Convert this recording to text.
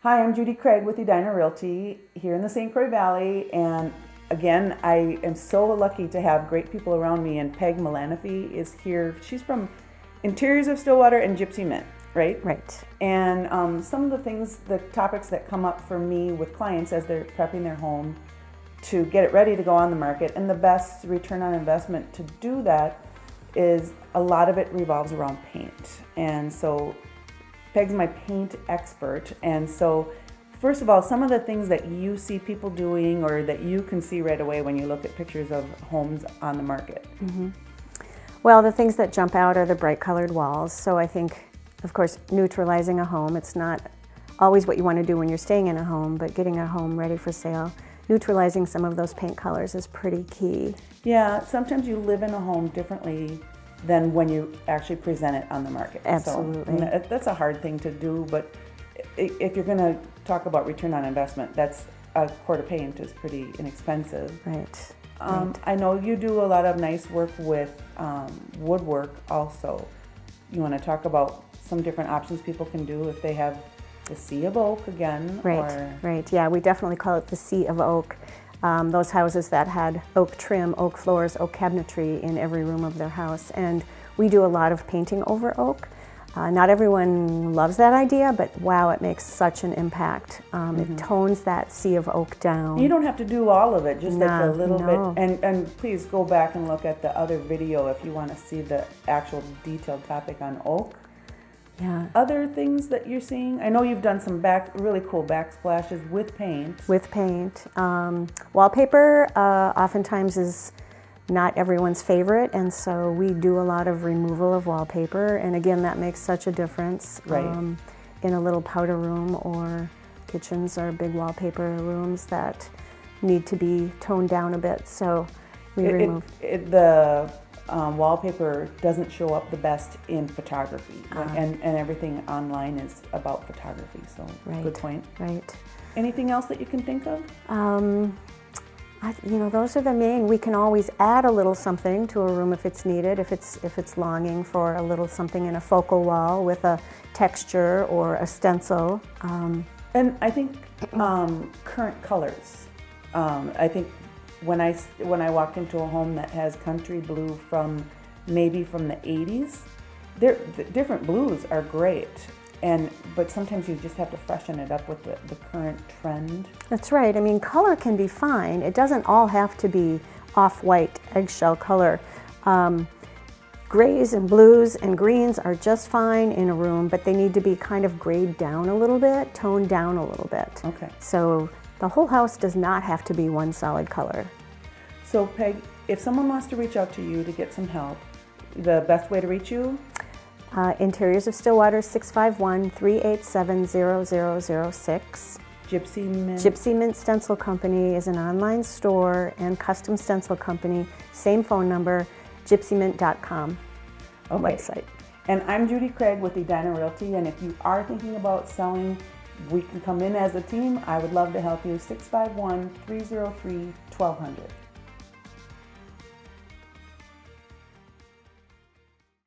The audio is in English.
Hi, I'm Judy Craig with Edina Realty here in the St. Croix Valley, and again, I am so lucky to have great people around me, and Peg Milanofi is here. She's from Interiors of Stillwater and Gypsy Mint, right? Right. And some of the topics that come up for me with clients as they're prepping their home to get it ready to go on the market, and the best return on investment to do that is a lot of it revolves around paint. And so Peg's my paint expert, and so first of all, some of the things that you see people doing or that you can see right away when you look at pictures of homes on the market. Mm-hmm. Well, the things that jump out are the bright colored walls. So I think, of course, neutralizing a home, it's not always what you want to do when you're staying in a home, but getting a home ready for sale, neutralizing some of those paint colors is pretty key. Yeah, sometimes you live in a home differently than when you actually present it on the market. Absolutely. So that's a hard thing to do, but if you're going to talk about return on investment, that's a quart of paint is pretty inexpensive. Right. I know you do a lot of nice work with woodwork also. You want to talk about some different options people can do if they have the Sea of Oak again? Right. Yeah, we definitely call it the Sea of Oak. Those houses that had oak trim, oak floors, oak cabinetry in every room of their house. And we do a lot of painting over oak. Not everyone loves that idea, but wow, it makes such an impact. It tones that sea of oak down. You don't have to do all of it, just like a little bit. And please go back and look at the other video if you want to see the actual detailed topic on oak. Yeah. Other things that you're seeing? I know you've done some really cool backsplashes with paint. With paint. Wallpaper oftentimes is not everyone's favorite, and so we do a lot of removal of wallpaper, and again, that makes such a difference. Right. In a little powder room, or kitchens or big wallpaper rooms that need to be toned down a bit, so we remove. The wallpaper doesn't show up the best in photography, and everything online is about photography, so good point. Right. Anything else that you can think of? Those are the main. We can always add a little something to a room if it's needed, if it's longing for a little something in a focal wall with a texture or a stencil. And I think current colors. I think when I walked into a home that has country blue from the 80s, the different blues are great. But sometimes you just have to freshen it up with the current trend. That's right. I mean, color can be fine. It doesn't all have to be off-white eggshell color. Grays and blues and greens are just fine in a room, but they need to be kind of grayed down a little bit, toned down a little bit. Okay. So the whole house does not have to be one solid color. So Peg, if someone wants to reach out to you to get some help, the best way to reach you? Interiors of Stillwater, 651-387-0006. Gypsy Mint? Gypsy Mint Stencil Company is an online store and custom stencil company. Same phone number, gypsymint.com website. And I'm Judy Craig with Edina Realty, and if you are thinking about selling, we can come in as a team. I would love to help you. 651-303-1200.